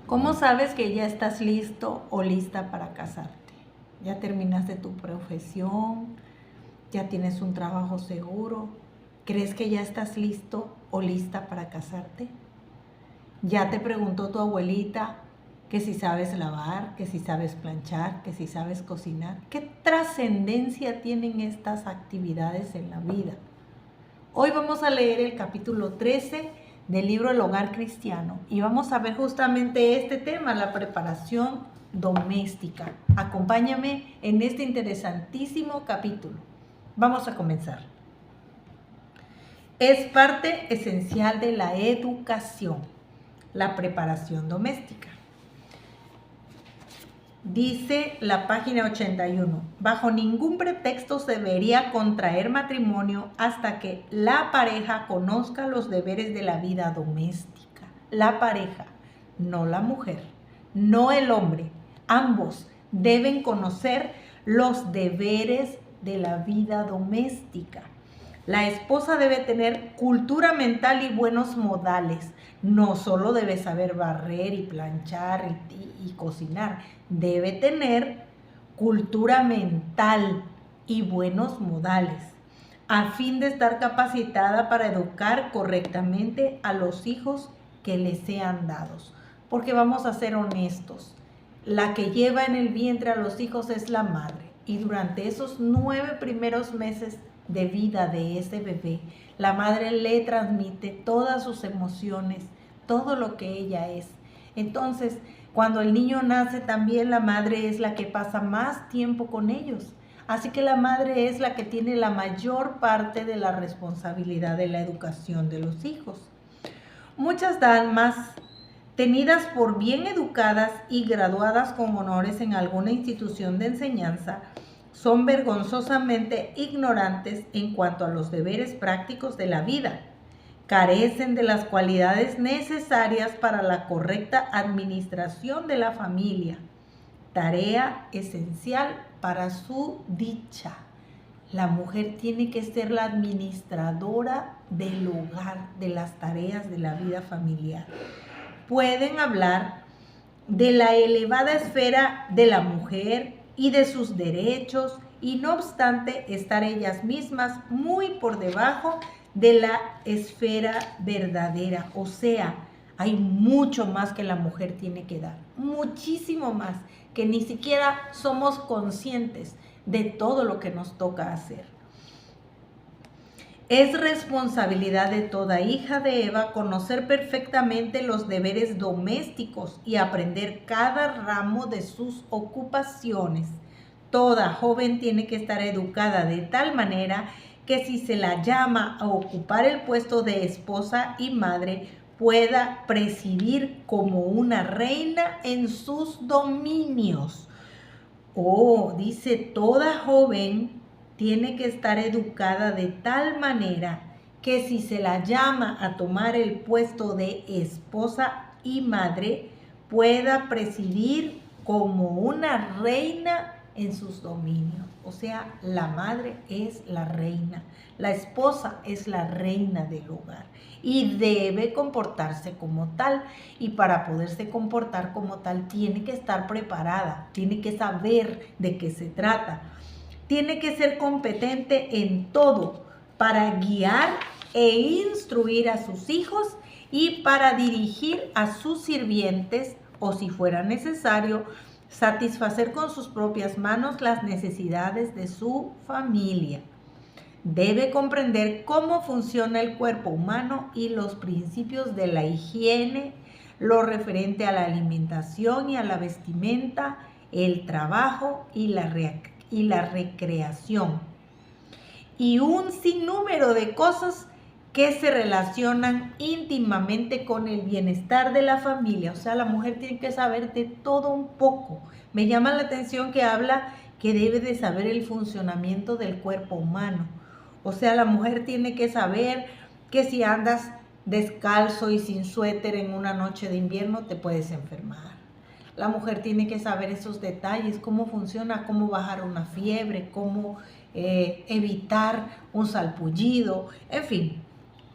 ¿Cómo sabes que ya estás listo o lista para casarte? ¿Ya terminaste tu profesión? ¿Ya tienes un trabajo seguro? ¿Crees que ya estás listo o lista para casarte? ¿Ya te preguntó tu abuelita que si sabes lavar, que si sabes planchar, que si sabes cocinar? ¿Qué trascendencia tienen estas actividades en la vida? Hoy vamos a leer el capítulo 13 del libro El Hogar Cristiano y vamos a ver justamente este tema, la preparación doméstica. Acompáñame en este interesantísimo capítulo. Vamos a comenzar. Es parte esencial de la educación, la preparación doméstica. Dice la página 81, bajo ningún pretexto se debería contraer matrimonio hasta que la pareja conozca los deberes de la vida doméstica. La pareja, no la mujer, no el hombre. Ambos deben conocer los deberes de la vida doméstica. La esposa debe tener cultura mental y buenos modales. No solo debe saber barrer y planchar y cocinar, debe tener cultura mental y buenos modales, a fin de estar capacitada para educar correctamente a los hijos que le sean dados. Porque vamos a ser honestos, la que lleva en el vientre a los hijos es la madre, y durante esos 9 primeros meses de vida de ese bebé, la madre le transmite todas sus emociones, todo lo que ella es. Entonces, cuando el niño nace, también la madre es la que pasa más tiempo con ellos. Así que la madre es la que tiene la mayor parte de la responsabilidad de la educación de los hijos. Muchas damas, tenidas por bien educadas y graduadas con honores en alguna institución de enseñanza, son vergonzosamente ignorantes en cuanto a los deberes prácticos de la vida. Carecen de las cualidades necesarias para la correcta administración de la familia, tarea esencial para su dicha. La mujer tiene que ser la administradora del hogar, de las tareas de la vida familiar. Pueden hablar de la elevada esfera de la mujer y de sus derechos, y no obstante estar ellas mismas muy por debajo de la esfera verdadera. O sea, hay mucho más que la mujer tiene que dar, muchísimo más, que ni siquiera somos conscientes de todo lo que nos toca hacer. Es responsabilidad de toda hija de Eva conocer perfectamente los deberes domésticos y aprender cada ramo de sus ocupaciones. Toda joven tiene que estar educada de tal manera que si se la llama a ocupar el puesto de esposa y madre, pueda presidir como una reina en sus dominios. Dice, toda joven tiene que estar educada de tal manera que si se la llama a tomar el puesto de esposa y madre, pueda presidir como una reina en sus dominios. O sea, la madre es la reina, la esposa es la reina del hogar y debe comportarse como tal. Y para poderse comportar como tal, tiene que estar preparada, tiene que saber de qué se trata. Tiene que ser competente en todo para guiar e instruir a sus hijos y para dirigir a sus sirvientes, o si fuera necesario, satisfacer con sus propias manos las necesidades de su familia. Debe comprender cómo funciona el cuerpo humano y los principios de la higiene, lo referente a la alimentación y a la vestimenta, el trabajo y la recreación, y un sinnúmero de cosas que se relacionan íntimamente con el bienestar de la familia. O sea, la mujer tiene que saber de todo un poco. Me llama la atención que habla que debe de saber el funcionamiento del cuerpo humano. O sea, la mujer tiene que saber que si andas descalzo y sin suéter en una noche de invierno te puedes enfermar. La mujer tiene que saber esos detalles, cómo funciona, cómo bajar una fiebre, cómo evitar un salpullido, en fin.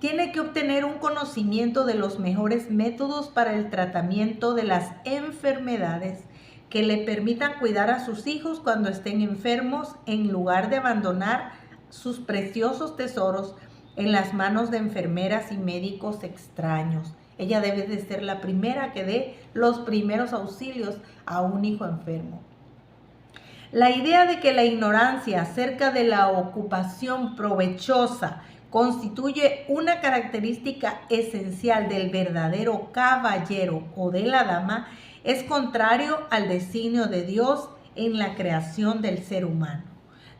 tiene que obtener un conocimiento de los mejores métodos para el tratamiento de las enfermedades que le permitan cuidar a sus hijos cuando estén enfermos, en lugar de abandonar sus preciosos tesoros en las manos de enfermeras y médicos extraños. Ella debe de ser la primera que dé los primeros auxilios a un hijo enfermo. La idea de que la ignorancia acerca de la ocupación provechosa constituye una característica esencial del verdadero caballero o de la dama es contrario al designio de Dios en la creación del ser humano.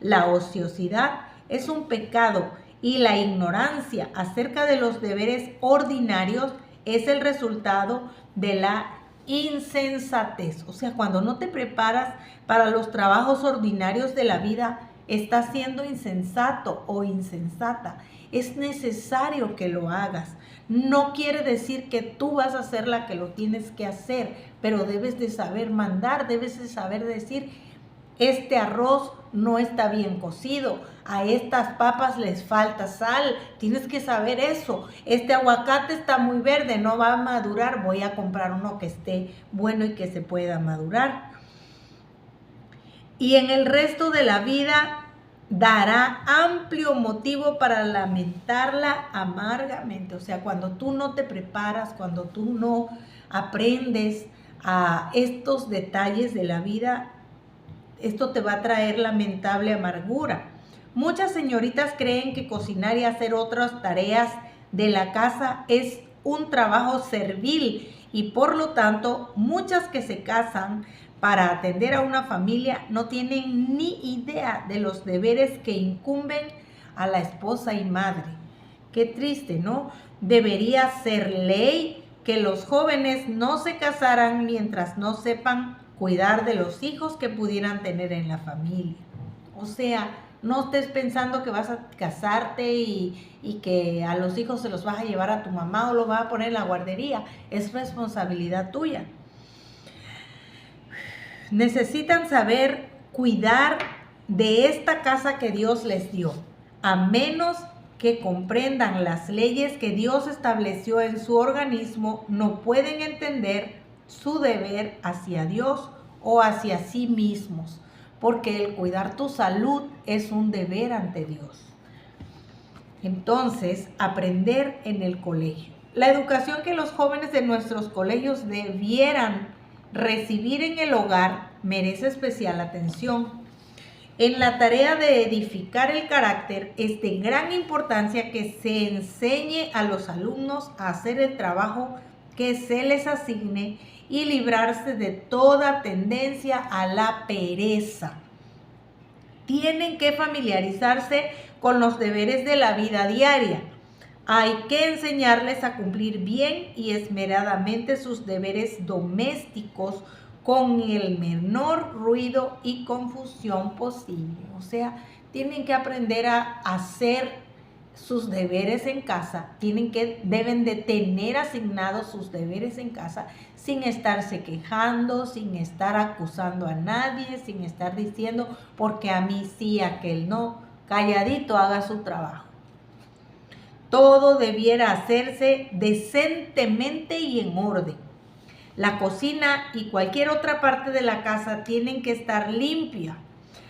La ociosidad es un pecado y la ignorancia acerca de los deberes ordinarios es el resultado de la insensatez. O sea, cuando no te preparas para los trabajos ordinarios de la vida, estás siendo insensato o insensata. Es necesario que lo hagas. No quiere decir que tú vas a ser la que lo tienes que hacer, pero debes de saber mandar, debes de saber decir, este arroz no está bien cocido, a estas papas les falta sal, tienes que saber eso. Este aguacate está muy verde, no va a madurar, voy a comprar uno que esté bueno y que se pueda madurar. Y en el resto de la vida dará amplio motivo para lamentarla amargamente. O sea, cuando tú no te preparas, cuando tú no aprendes a estos detalles de la vida, esto te va a traer lamentable amargura. Muchas señoritas creen que cocinar y hacer otras tareas de la casa es un trabajo servil y por lo tanto muchas que se casan para atender a una familia no tienen ni idea de los deberes que incumben a la esposa y madre. Qué triste, ¿no? Debería ser ley que los jóvenes no se casaran mientras no sepan cuidar de los hijos que pudieran tener en la familia. O sea, no estés pensando que vas a casarte y que a los hijos se los vas a llevar a tu mamá o los vas a poner en la guardería. Es responsabilidad tuya. Necesitan saber cuidar de esta casa que Dios les dio, a menos que comprendan las leyes que Dios estableció en su organismo, no pueden entender su deber hacia Dios o hacia sí mismos, porque el cuidar tu salud es un deber ante Dios. Entonces, aprender en el colegio. La educación que los jóvenes de nuestros colegios debieran recibir en el hogar merece especial atención. En la tarea de edificar el carácter es de gran importancia que se enseñe a los alumnos a hacer el trabajo que se les asigne y librarse de toda tendencia a la pereza. Tienen que familiarizarse con los deberes de la vida diaria. Hay que enseñarles a cumplir bien y esmeradamente sus deberes domésticos con el menor ruido y confusión posible. O sea, tienen que aprender a hacer sus deberes en casa, deben de tener asignados sus deberes en casa sin estarse quejando, sin estar acusando a nadie, sin estar diciendo porque a mí sí, aquel no. Calladito haga su trabajo. Todo debiera hacerse decentemente y en orden. La cocina y cualquier otra parte de la casa tienen que estar limpia.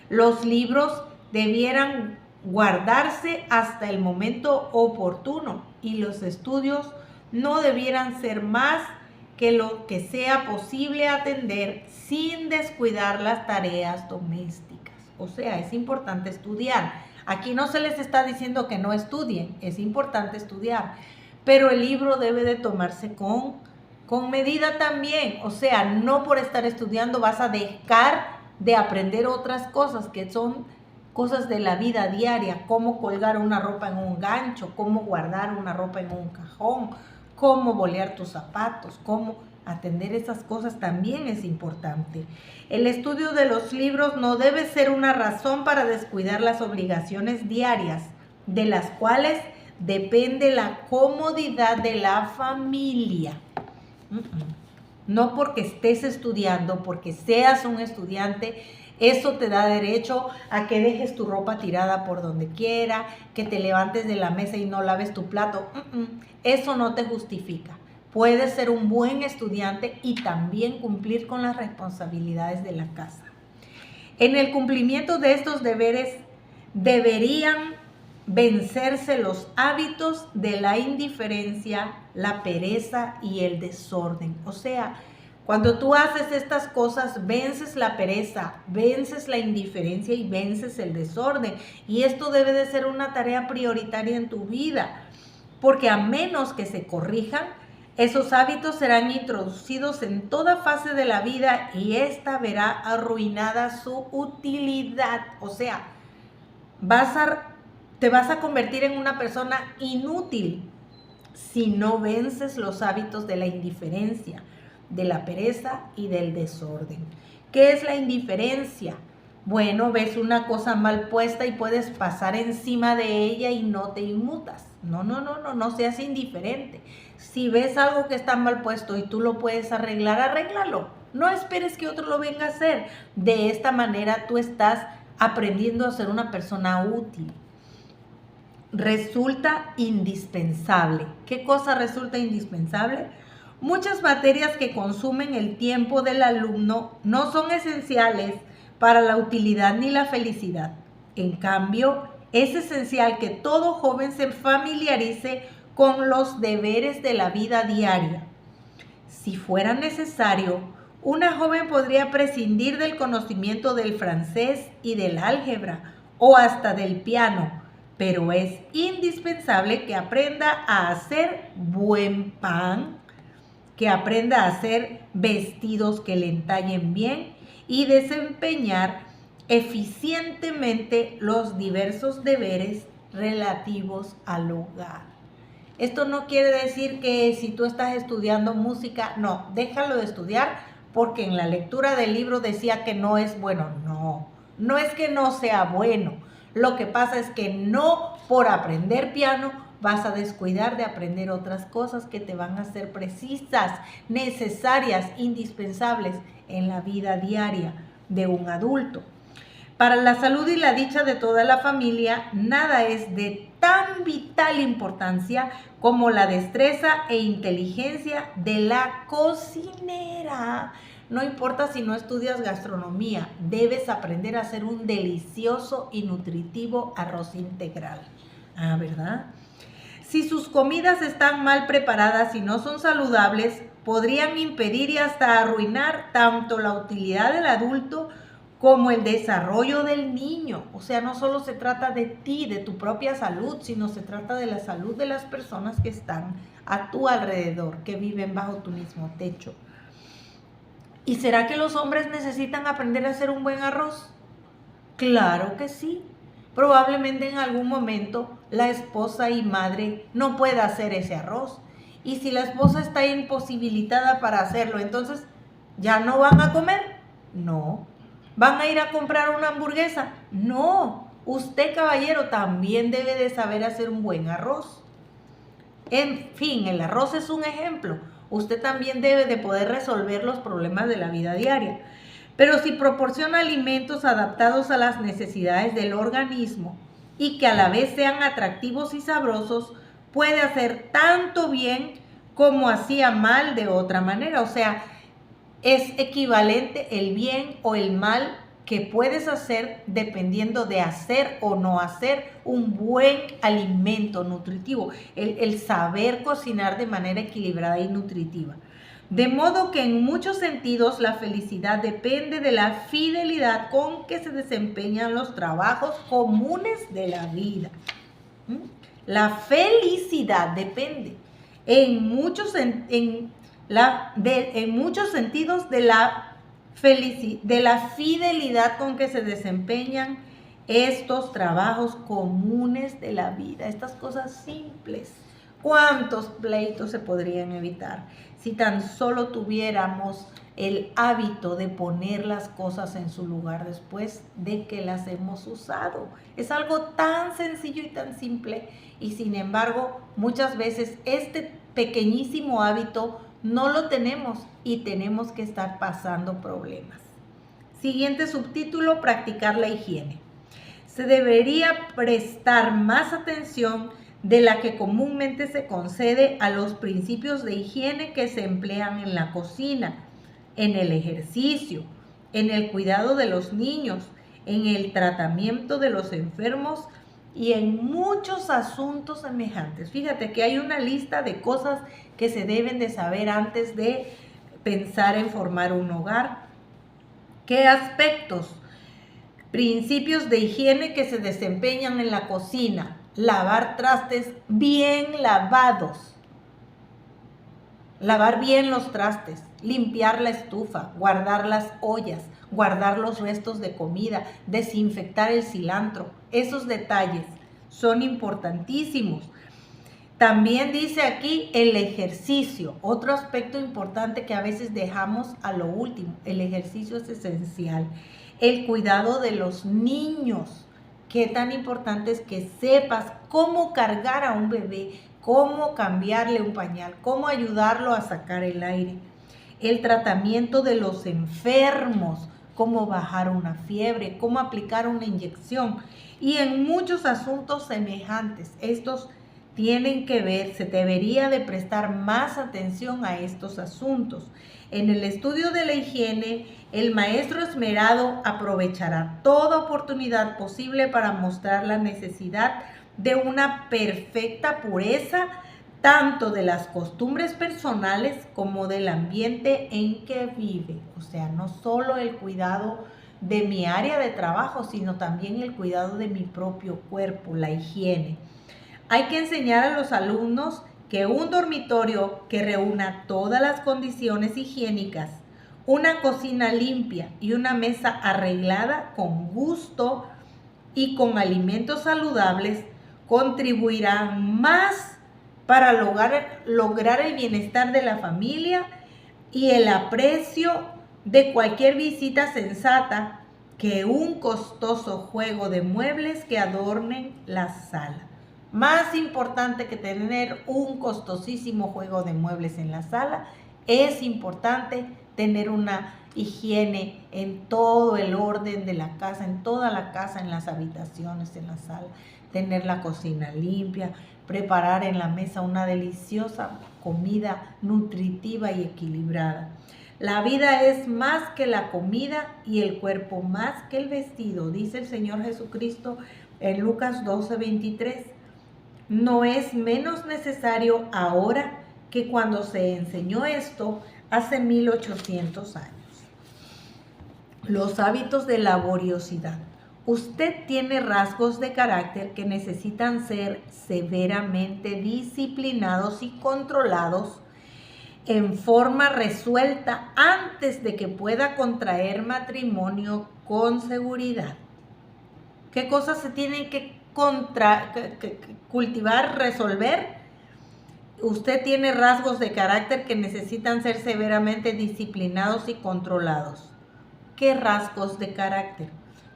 Los libros debieran guardarse hasta el momento oportuno y los estudios no debieran ser más que lo que sea posible atender sin descuidar las tareas domésticas. O sea, es importante estudiar. Aquí no se les está diciendo que no estudien, es importante estudiar, pero el libro debe de tomarse con medida también. O sea, no por estar estudiando vas a dejar de aprender otras cosas que son cosas de la vida diaria, cómo colgar una ropa en un gancho, cómo guardar una ropa en un cajón, cómo bolear tus zapatos, cómo atender esas cosas también es importante. El estudio de los libros no debe ser una razón para descuidar las obligaciones diarias, de las cuales depende la comodidad de la familia. No porque estés estudiando, porque seas un estudiante, Eso te da derecho a que dejes tu ropa tirada por donde quiera, que te levantes de la mesa y no laves tu plato. Eso no te justifica. Puedes ser un buen estudiante y también cumplir con las responsabilidades de la casa. En el cumplimiento de estos deberes deberían vencerse los hábitos de la indiferencia, la pereza y el desorden. O sea, cuando tú haces estas cosas, vences la pereza, vences la indiferencia y vences el desorden. Y esto debe de ser una tarea prioritaria en tu vida, porque a menos que se corrijan, esos hábitos serán introducidos en toda fase de la vida y esta verá arruinada su utilidad. O sea, te vas a convertir en una persona inútil si no vences los hábitos de la indiferencia, de la pereza y del desorden. ¿Qué es la indiferencia? Bueno, ves una cosa mal puesta y puedes pasar encima de ella y no te inmutas. No seas indiferente. Si ves algo que está mal puesto y tú lo puedes arreglar, arréglalo. No esperes que otro lo venga a hacer. De esta manera tú estás aprendiendo a ser una persona útil. Resulta indispensable. ¿Qué cosa resulta indispensable? Muchas materias que consumen el tiempo del alumno no son esenciales para la utilidad ni la felicidad. En cambio, es esencial que todo joven se familiarice con los deberes de la vida diaria. Si fuera necesario, una joven podría prescindir del conocimiento del francés y del álgebra o hasta del piano, pero es indispensable que aprenda a hacer buen pan, que aprenda a hacer vestidos que le entallen bien y desempeñar eficientemente los diversos deberes relativos al hogar. Esto no quiere decir que si tú estás estudiando música, no, déjalo de estudiar porque en la lectura del libro decía que no es bueno. No es que no sea bueno. Lo que pasa es que no por aprender piano vas a descuidar de aprender otras cosas que te van a ser precisas, necesarias, indispensables en la vida diaria de un adulto. Para la salud y la dicha de toda la familia, nada es de tan vital importancia como la destreza e inteligencia de la cocinera. No importa si no estudias gastronomía, debes aprender a hacer un delicioso y nutritivo arroz integral. ¿Verdad? Si sus comidas están mal preparadas y no son saludables, podrían impedir y hasta arruinar tanto la utilidad del adulto como el desarrollo del niño. O sea, no solo se trata de ti, de tu propia salud, sino se trata de la salud de las personas que están a tu alrededor, que viven bajo tu mismo techo. ¿Y será que los hombres necesitan aprender a hacer un buen arroz? Claro que sí. Probablemente en algún momento la esposa y madre no pueda hacer ese arroz. Y si la esposa está imposibilitada para hacerlo, entonces, ¿ya no van a comer? No. ¿Van a ir a comprar una hamburguesa? No. Usted, caballero, también debe de saber hacer un buen arroz. En fin, el arroz es un ejemplo. Usted también debe de poder resolver los problemas de la vida diaria. Pero si proporciona alimentos adaptados a las necesidades del organismo y que a la vez sean atractivos y sabrosos, puede hacer tanto bien como hacía mal de otra manera. O sea, es equivalente el bien o el mal que puedes hacer dependiendo de hacer o no hacer un buen alimento nutritivo, el saber cocinar de manera equilibrada y nutritiva. De modo que en muchos sentidos la felicidad depende de la fidelidad con que se desempeñan los trabajos comunes de la vida. La felicidad depende en muchos sentidos de la fidelidad con que se desempeñan estos trabajos comunes de la vida, estas cosas simples. ¿Cuántos pleitos se podrían evitar si tan solo tuviéramos el hábito de poner las cosas en su lugar después de que las hemos usado? Es algo tan sencillo y tan simple y sin embargo muchas veces este pequeñísimo hábito no lo tenemos y tenemos que estar pasando problemas. Siguiente subtítulo, practicar la higiene. Se debería prestar más atención de la que comúnmente se concede a los principios de higiene que se emplean en la cocina, en el ejercicio, en el cuidado de los niños, en el tratamiento de los enfermos y en muchos asuntos semejantes. Fíjate que hay una lista de cosas que se deben de saber antes de pensar en formar un hogar. ¿Qué aspectos? Principios de higiene que se desempeñan en la cocina. Lavar trastes bien lavados. Lavar bien los trastes, limpiar la estufa, guardar las ollas, guardar los restos de comida, desinfectar el cilantro. Esos detalles son importantísimos. También dice aquí el ejercicio, otro aspecto importante que a veces dejamos a lo último. El ejercicio es esencial. El cuidado de los niños. Qué tan importante es que sepas cómo cargar a un bebé, cómo cambiarle un pañal, cómo ayudarlo a sacar el aire. El tratamiento de los enfermos, cómo bajar una fiebre, cómo aplicar una inyección. Y en muchos asuntos semejantes, estos tienen que ver, se debería de prestar más atención a estos asuntos. En el estudio de la higiene, el maestro esmerado aprovechará toda oportunidad posible para mostrar la necesidad de una perfecta pureza, tanto de las costumbres personales como del ambiente en que vive. O sea, no solo el cuidado de mi área de trabajo, sino también el cuidado de mi propio cuerpo, la higiene. Hay que enseñar a los alumnos que un dormitorio que reúna todas las condiciones higiénicas, una cocina limpia y una mesa arreglada con gusto y con alimentos saludables contribuirán más para lograr el bienestar de la familia y el aprecio de cualquier visita sensata que un costoso juego de muebles que adornen la sala. Más importante que tener un costosísimo juego de muebles en la sala, es importante tener una higiene en todo el orden de la casa, en toda la casa, en las habitaciones, en la sala. Tener la cocina limpia, preparar en la mesa una deliciosa comida nutritiva y equilibrada. La vida es más que la comida y el cuerpo más que el vestido, dice el Señor Jesucristo en Lucas 12:23. No es menos necesario ahora que cuando se enseñó esto hace 1800 años. Los hábitos de laboriosidad. Usted tiene rasgos de carácter que necesitan ser severamente disciplinados y controlados en forma resuelta antes de que pueda contraer matrimonio con seguridad. ¿Qué cosas se tienen que cultivar, resolver? Usted tiene rasgos de carácter que necesitan ser severamente disciplinados y controlados. ¿Qué rasgos de carácter?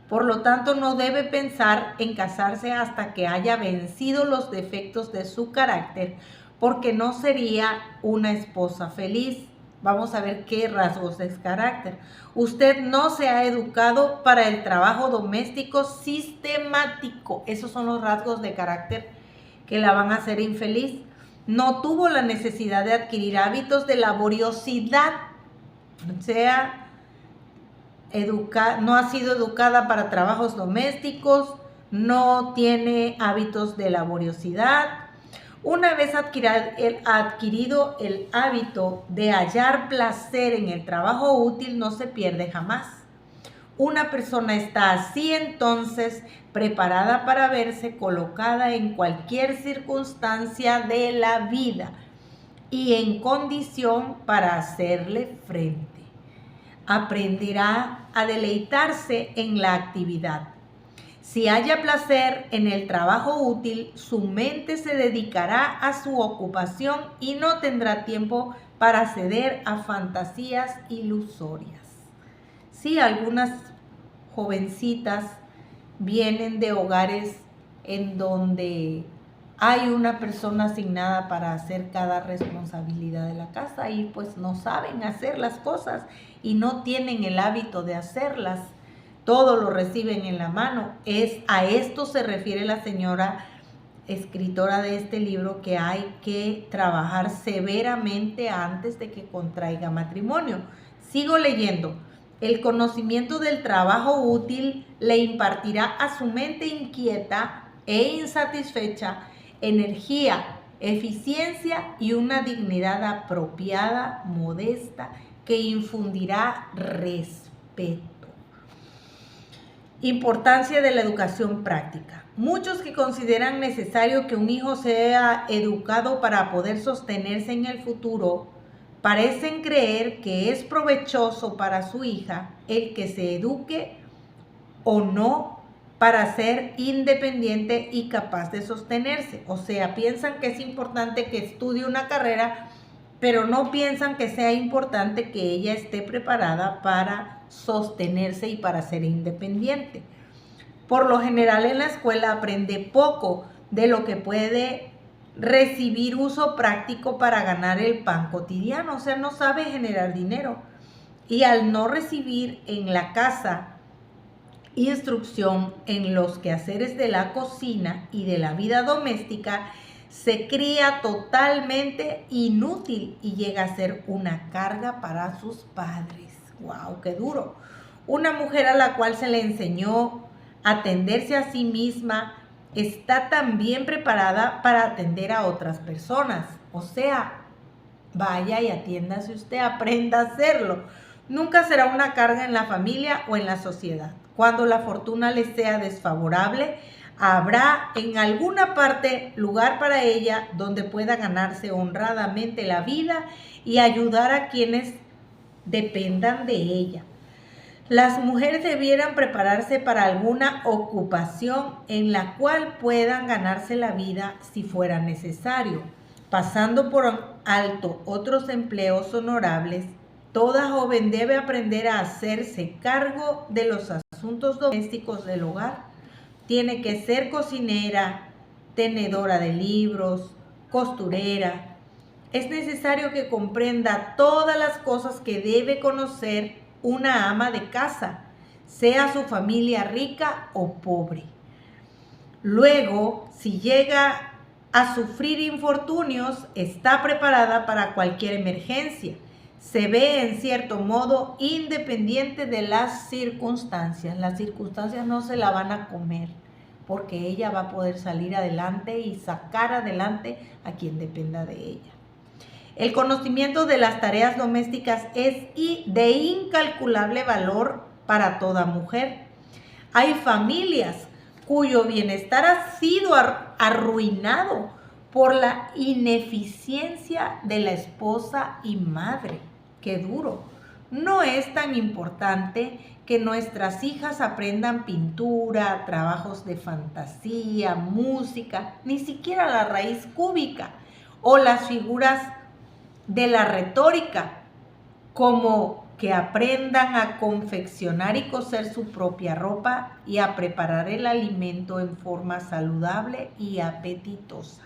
Por lo tanto, no debe pensar en casarse hasta que haya vencido los defectos de su carácter, porque no sería una esposa feliz. Vamos a ver qué rasgos de carácter. Usted no se ha educado para el trabajo doméstico sistemático. Esos son los rasgos de carácter que la van a hacer infeliz. No tuvo la necesidad de adquirir hábitos de laboriosidad. O sea, no ha sido educada para trabajos domésticos, no tiene hábitos de laboriosidad. Una vez adquirido el hábito de hallar placer en el trabajo útil, no se pierde jamás. Una persona está así entonces preparada para verse colocada en cualquier circunstancia de la vida y en condición para hacerle frente. Aprenderá a deleitarse en la actividad. Si haya placer en el trabajo útil, su mente se dedicará a su ocupación y no tendrá tiempo para ceder a fantasías ilusorias. Sí, algunas jovencitas vienen de hogares en donde hay una persona asignada para hacer cada responsabilidad de la casa y pues no saben hacer las cosas y no tienen el hábito de hacerlas. Todo lo reciben en la mano. A esto se refiere la señora escritora de este libro, que hay que trabajar severamente antes de que contraiga matrimonio. Sigo leyendo. El conocimiento del trabajo útil le impartirá a su mente inquieta e insatisfecha energía, eficiencia y una dignidad apropiada, modesta, que infundirá respeto. Importancia de la educación práctica. Muchos que consideran necesario que un hijo sea educado para poder sostenerse en el futuro, parecen creer que es provechoso para su hija el que se eduque o no para ser independiente y capaz de sostenerse. O sea, piensan que es importante que estudie una carrera, pero no piensan que sea importante que ella esté preparada para sostenerse y para ser independiente. Por lo general en la escuela aprende poco de lo que puede recibir uso práctico para ganar el pan cotidiano, o sea, no sabe generar dinero. Y al no recibir en la casa instrucción en los quehaceres de la cocina y de la vida doméstica, se cría totalmente inútil y llega a ser una carga para sus padres. ¡Wow! ¡Qué duro! Una mujer a la cual se le enseñó a atenderse a sí misma está también preparada para atender a otras personas. O sea, vaya y atiéndase usted, aprenda a hacerlo. Nunca será una carga en la familia o en la sociedad. Cuando la fortuna le sea desfavorable, habrá en alguna parte lugar para ella donde pueda ganarse honradamente la vida y ayudar a quienes dependan de ella. Las mujeres debieran prepararse para alguna ocupación en la cual puedan ganarse la vida si fuera necesario, pasando por alto otros empleos honorables. Toda joven debe aprender a hacerse cargo de los asuntos domésticos del hogar. Tiene que ser cocinera, tenedora de libros, costurera. Es necesario que comprenda todas las cosas que debe conocer una ama de casa, sea su familia rica o pobre. Luego, si llega a sufrir infortunios, está preparada para cualquier emergencia. Se ve en cierto modo independiente de las circunstancias. Las circunstancias no se la van a comer, porque ella va a poder salir adelante y sacar adelante a quien dependa de ella. El conocimiento de las tareas domésticas es de incalculable valor para toda mujer. Hay familias cuyo bienestar ha sido arruinado por la ineficiencia de la esposa y madre. ¡Qué duro! No es tan importante que nuestras hijas aprendan pintura, trabajos de fantasía, música, ni siquiera la raíz cúbica o las figuras de la retórica, como que aprendan a confeccionar y coser su propia ropa y a preparar el alimento en forma saludable y apetitosa.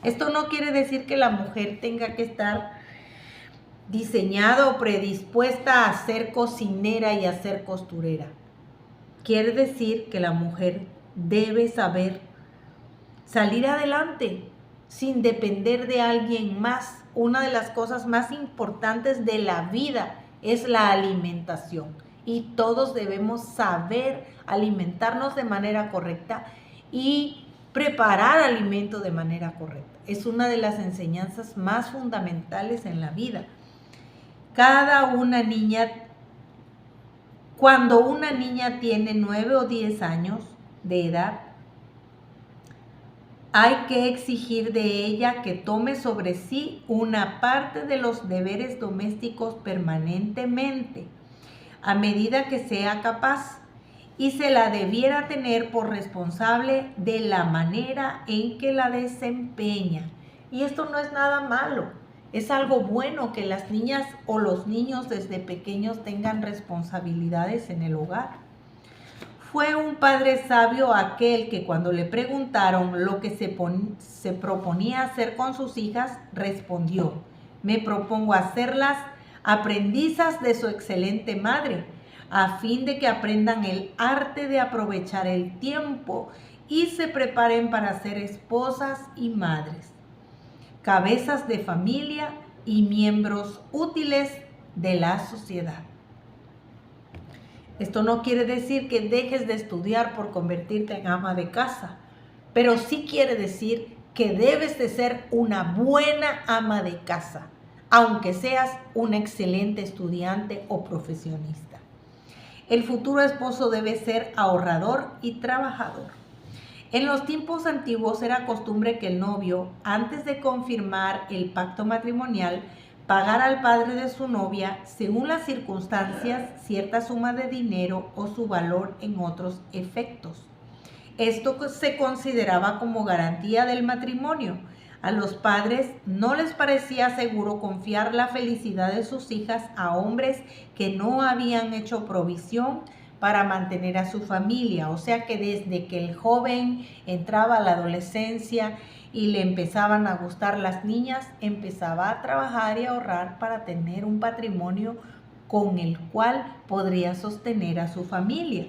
Esto no quiere decir que la mujer tenga que estar diseñada o predispuesta a ser cocinera y a ser costurera. Quiere decir que la mujer debe saber salir adelante sin depender de alguien más. Una de las cosas más importantes de la vida es la alimentación y todos debemos saber alimentarnos de manera correcta y preparar alimento de manera correcta. Es una de las enseñanzas más fundamentales en la vida. Cuando una niña tiene 9 o 10 años de edad, hay que exigir de ella que tome sobre sí una parte de los deberes domésticos permanentemente, a medida que sea capaz, y se la debiera tener por responsable de la manera en que la desempeña. Y esto no es nada malo, es algo bueno que las niñas o los niños desde pequeños tengan responsabilidades en el hogar. Fue un padre sabio aquel que cuando le preguntaron lo que se proponía hacer con sus hijas, respondió: me propongo hacerlas aprendizas de su excelente madre, a fin de que aprendan el arte de aprovechar el tiempo y se preparen para ser esposas y madres, cabezas de familia y miembros útiles de la sociedad. Esto no quiere decir que dejes de estudiar por convertirte en ama de casa, pero sí quiere decir que debes de ser una buena ama de casa, aunque seas un excelente estudiante o profesionista. El futuro esposo debe ser ahorrador y trabajador. En los tiempos antiguos era costumbre que el novio, antes de confirmar el pacto matrimonial, pagar al padre de su novia, según las circunstancias, cierta suma de dinero o su valor en otros efectos. Esto se consideraba como garantía del matrimonio. A los padres no les parecía seguro confiar la felicidad de sus hijas a hombres que no habían hecho provisión para mantener a su familia. O sea que desde que el joven entraba a la adolescencia y le empezaban a gustar las niñas, empezaba a trabajar y a ahorrar para tener un patrimonio con el cual podría sostener a su familia.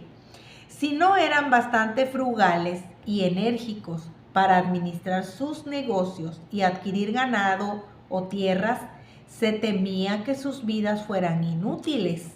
Si no eran bastante frugales y enérgicos para administrar sus negocios y adquirir ganado o tierras, se temía que sus vidas fueran inútiles.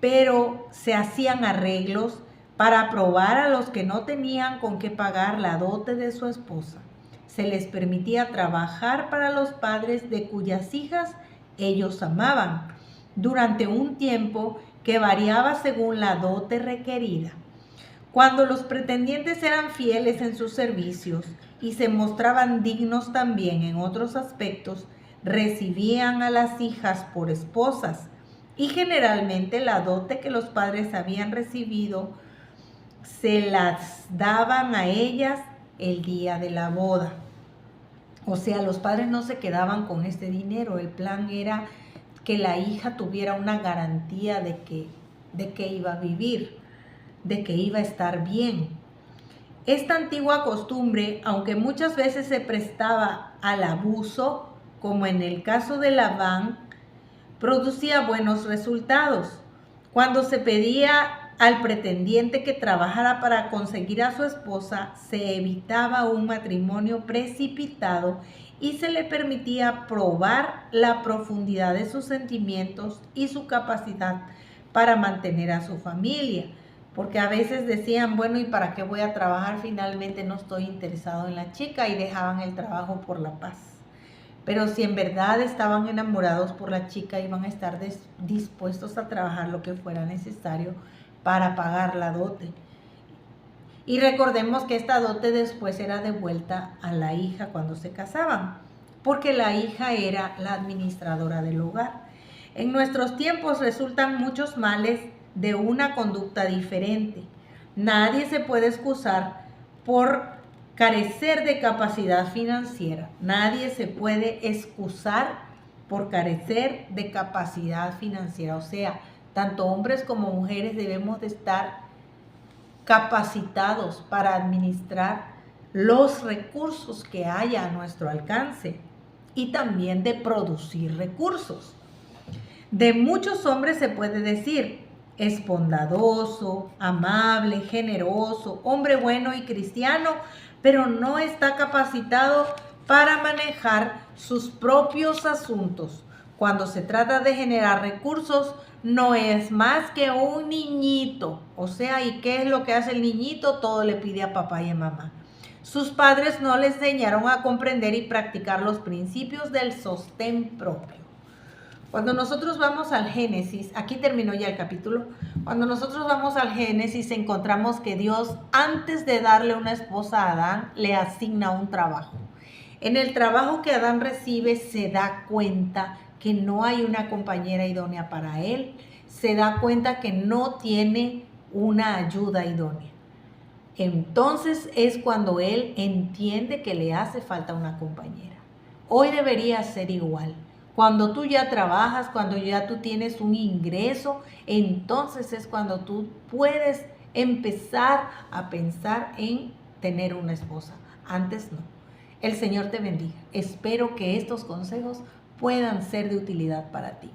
Pero se hacían arreglos para probar a los que no tenían con qué pagar la dote de su esposa. Se les permitía trabajar para los padres de cuyas hijas ellos amaban, durante un tiempo que variaba según la dote requerida. Cuando los pretendientes eran fieles en sus servicios y se mostraban dignos también en otros aspectos, recibían a las hijas por esposas, y generalmente la dote que los padres habían recibido se las daban a ellas el día de la boda. O sea, los padres no se quedaban con este dinero. El plan era que la hija tuviera una garantía de que iba a vivir, de que iba a estar bien. Esta antigua costumbre, aunque muchas veces se prestaba al abuso, como en el caso de Labán, producía buenos resultados. Cuando se pedía al pretendiente que trabajara para conseguir a su esposa, se evitaba un matrimonio precipitado y se le permitía probar la profundidad de sus sentimientos y su capacidad para mantener a su familia. Porque a veces decían, bueno, ¿y para qué voy a trabajar? Finalmente no estoy interesado en la chica, y dejaban el trabajo por la paz. Pero si en verdad estaban enamorados por la chica, iban a estar dispuestos a trabajar lo que fuera necesario para pagar la dote. Y recordemos que esta dote después era devuelta a la hija cuando se casaban, porque la hija era la administradora del hogar. En nuestros tiempos resultan muchos males de una conducta diferente. Nadie se puede excusar por carecer de capacidad financiera. Nadie se puede excusar por carecer de capacidad financiera. O sea, tanto hombres como mujeres debemos de estar capacitados para administrar los recursos que haya a nuestro alcance y también de producir recursos. De muchos hombres se puede decir: es bondadoso, amable, generoso, hombre bueno y cristiano, pero no está capacitado para manejar sus propios asuntos. Cuando se trata de generar recursos, no es más que un niñito. O sea, ¿y qué es lo que hace el niñito? Todo le pide a papá y a mamá. Sus padres no le enseñaron a comprender y practicar los principios del sostén propio. Cuando nosotros vamos al Génesis, aquí terminó ya el capítulo, cuando nosotros vamos al Génesis encontramos que Dios, antes de darle una esposa a Adán, le asigna un trabajo. En el trabajo que Adán recibe se da cuenta que no hay una compañera idónea para él, se da cuenta que no tiene una ayuda idónea. Entonces es cuando él entiende que le hace falta una compañera. Hoy debería ser igual. Cuando tú ya trabajas, cuando ya tú tienes un ingreso, entonces es cuando tú puedes empezar a pensar en tener una esposa. Antes no. El Señor te bendiga. Espero que estos consejos puedan ser de utilidad para ti.